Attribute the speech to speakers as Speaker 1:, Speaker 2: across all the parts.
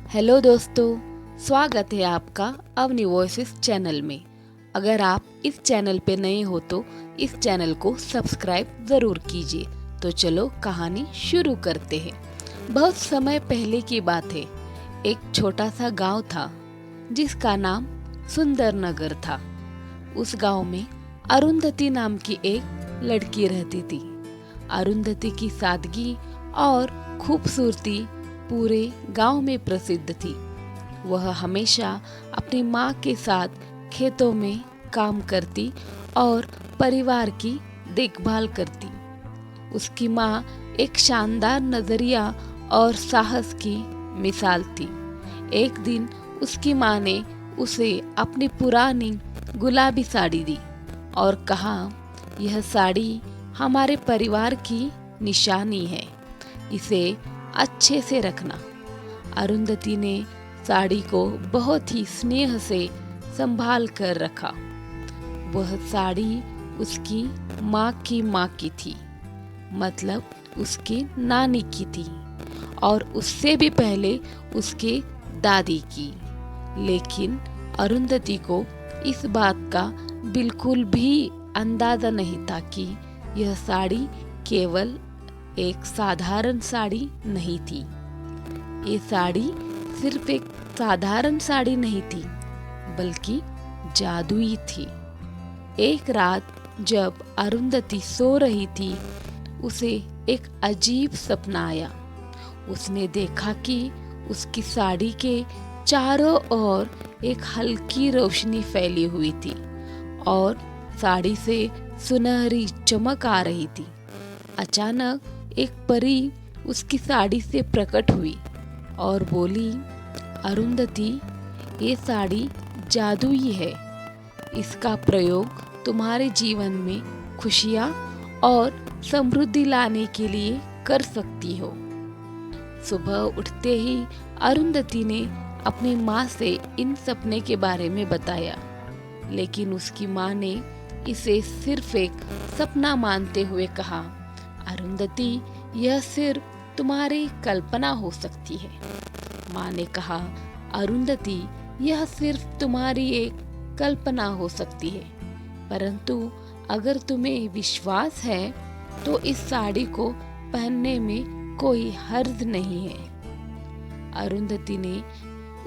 Speaker 1: Hello दोस्तों, स्वागत है आपका अवनी वॉइसेस चैनल में। अगर आप इस चैनल पे नए हो तो इस चैनल को सब्सक्राइब ज़रूर कीजिए। तो चलो कहानी शुरू करते हैं। बहुत समय पहले की बात है। एक छोटा सा गांव था जिसका नाम सुंदर नगर था। उस गांव में अरुंधति नाम की एक लड़की रहती थी। अरुंधति की सादगी और खूबसूरती पूरे गांव में प्रसिद्ध थी। वह हमेशा अपनी माँ के साथ खेतों में काम करती और परिवार की देखभाल करती। उसकी माँ एक शानदार नजरिया और साहस की मिसाल थी। एक दिन उसकी माँ ने उसे अपनी पुरानी गुलाबी साड़ी दी और कहा, यह साड़ी हमारे परिवार की निशानी है, इसे अच्छे से रखना। अरुंधति ने साड़ी को बहुत ही स्नेह से संभाल कर रखा। वह साड़ी उसकी माँ की थी, मतलब उसकी नानी की थी, और उससे भी पहले उसके दादी की। लेकिन अरुंधति को इस बात का बिल्कुल भी अंदाजा नहीं था कि यह साड़ी केवल एक साधारण साड़ी नहीं थी। ये साड़ी सिर्फ एक साधारण साड़ी नहीं थी, बल्कि जादुई थी। एक रात जब अरुंधति सो रही थी, उसे एक अजीब सपना आया। उसने देखा कि उसकी साड़ी के चारों ओर एक हल्की रोशनी फैली हुई थी और साड़ी से सुनहरी चमक आ रही थी। अचानक एक परी उसकी साड़ी से प्रकट हुई और बोली, अरुंधति, ये साड़ी जादुई है। इसका प्रयोग तुम्हारे जीवन में खुशियाँ और समृद्धि लाने के लिए कर सकती हो। सुबह उठते ही अरुंधति ने अपनी माँ से इन सपने के बारे में बताया, लेकिन उसकी माँ ने इसे सिर्फ एक सपना मानते हुए कहा, अरुंधति, यह सिर्फ तुम्हारी कल्पना हो सकती है। माँ ने कहा, अरुंधति, यह सिर्फ तुम्हारी एक कल्पना हो सकती है, परंतु अगर तुम्हें विश्वास है तो इस साड़ी को पहनने में कोई हर्ज नहीं है। अरुंधति ने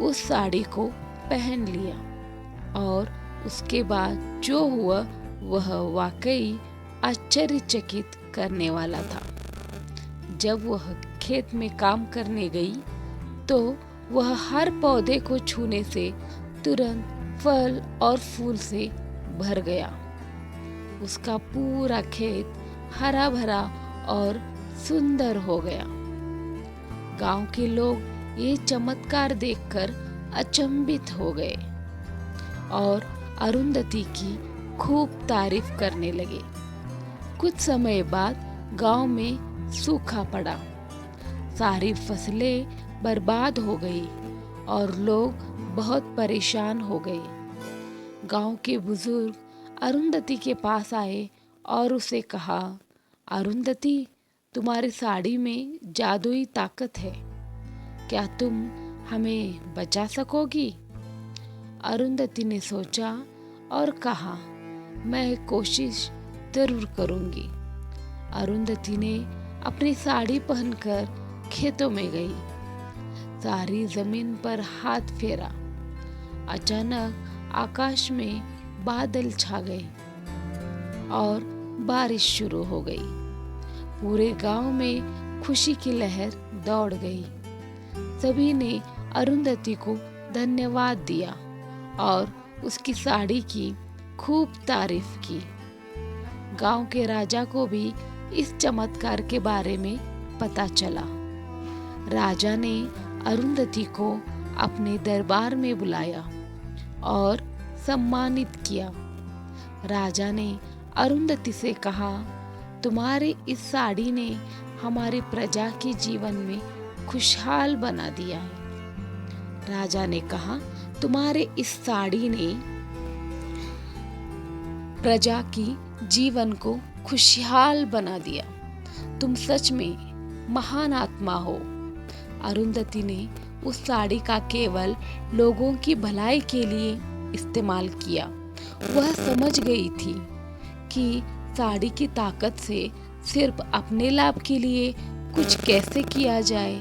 Speaker 1: उस साड़ी को पहन लिया और उसके बाद जो हुआ वह वाकई आश्चर्यचकित करने वाला था। जब वह खेत में काम करने गई तो वह हर पौधे को छूने से तुरंत फल और फूल से भर गया। उसका पूरा खेत हरा भरा और सुंदर हो गया। गांव के लोग ये चमत्कार देखकर अचंभित हो गए और अरुंधति की खूब तारीफ करने लगे। कुछ समय बाद गांव में सूखा पड़ा। सारी फसलें बर्बाद हो गई और लोग बहुत परेशान हो गए। गांव के बुजुर्ग अरुंधति के पास आए और उसे कहा, अरुंधति, तुम्हारी साड़ी में जादुई ताकत है, क्या तुम हमें बचा सकोगी? अरुंधति ने सोचा और कहा, मैं कोशिश जरूर करूंगी। अरुंधति ने अपनी साड़ी पहनकर खेतों में गई। सारी जमीन पर हाथ फेरा। अचानक आकाश में बादल छा गए और बारिश शुरू हो गई। पूरे गांव में खुशी की लहर दौड़ गई। सभी ने अरुंधति को धन्यवाद दिया और उसकी साड़ी की खूब तारीफ की। गांव के राजा को भी इस चमत्कार के बारे में पता चला। राजा ने अरुंधति को अपने दरबार में बुलाया और सम्मानित किया। राजा ने अरुंधति से कहा, तुम्हारी इस साड़ी ने हमारी प्रजा के जीवन में खुशहाल बना दिया है। राजा ने कहा, तुम्हारे इस साड़ी ने प्रजा की जीवन को खुशहाल बना दिया। तुम सच में महान आत्मा हो। अरुंधति ने उस साड़ी का केवल लोगों की भलाई के लिए इस्तेमाल किया। वह समझ गई थी कि साड़ी की ताकत से सिर्फ अपने लाभ के लिए कुछ कैसे किया जाए,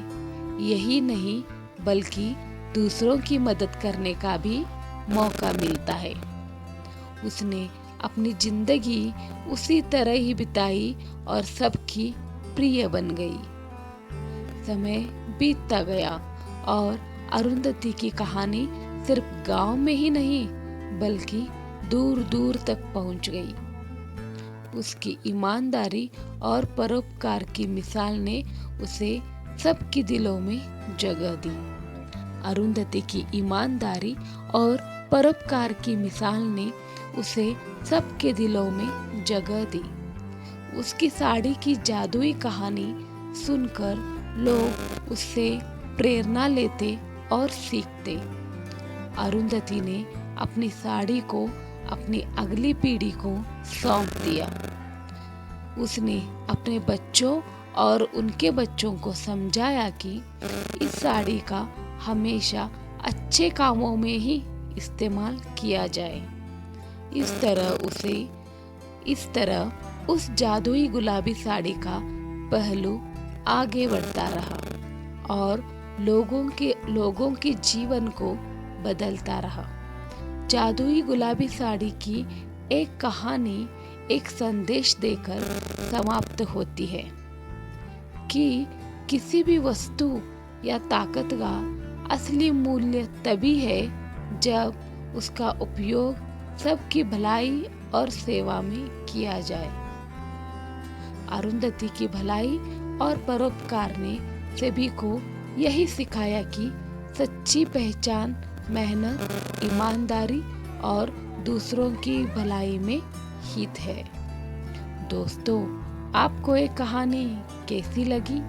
Speaker 1: यही नहीं बल्कि दूसरों की मदद करने का भी मौका मिलता है। उसने अपनी जिंदगी उसी तरह ही बिताई और सबकी प्रिय बन गई। समय बीतता गया और अरुंधति की कहानी सिर्फ गांव में ही नहीं बल्कि दूर दूर तक पहुंच गई। उसकी ईमानदारी और परोपकार की मिसाल ने उसे सबके दिलों में जगह दी। अरुंधति की ईमानदारी और परोपकार की मिसाल ने उसे सबके दिलों में जगह दी। उसकी साड़ी की जादुई कहानी सुनकर लोग उससे प्रेरणा लेते और सीखते। अरुंधति ने अपनी साड़ी को अपनी अगली पीढ़ी को सौंप दिया। उसने अपने बच्चों और उनके बच्चों को समझाया कि इस साड़ी का हमेशा अच्छे कामों में ही इस्तेमाल किया जाए। इस तरह उस जादुई गुलाबी साड़ी का पहलू आगे बढ़ता रहा और लोगों के जीवन को बदलता रहा। जादुई गुलाबी साड़ी की एक कहानी एक संदेश देकर समाप्त होती है कि किसी भी वस्तु या ताकत का असली मूल्य तभी है जब उसका उपयोग सबकी भलाई और सेवा में किया जाए। अरुंधति की भलाई और परोपकार ने सभी को यही सिखाया कि सच्ची पहचान मेहनत, ईमानदारी और दूसरों की भलाई में हित है। दोस्तों, आपको ये कहानी कैसी लगी?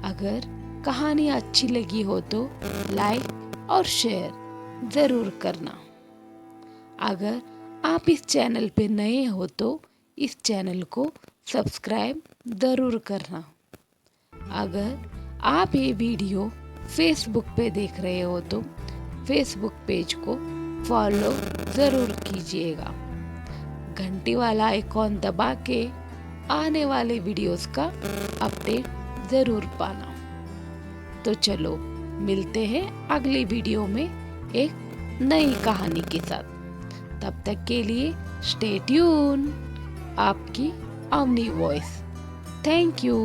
Speaker 1: अगर कहानी अच्छी लगी हो तो लाइक और शेयर ज़रूर करना। अगर आप इस चैनल पे नए हो तो इस चैनल को सब्सक्राइब ज़रूर करना। अगर आप ये वीडियो फेसबुक पे देख रहे हो तो फेसबुक पेज को फॉलो ज़रूर कीजिएगा। घंटी वाला आइकॉन दबा के आने वाले वीडियोस का अपडेट ज़रूर पाना। तो चलो मिलते हैं अगली वीडियो में एक नई कहानी के साथ। तब तक के लिए स्टे ट्यून। आपकी अवनी वॉइस। Thank you.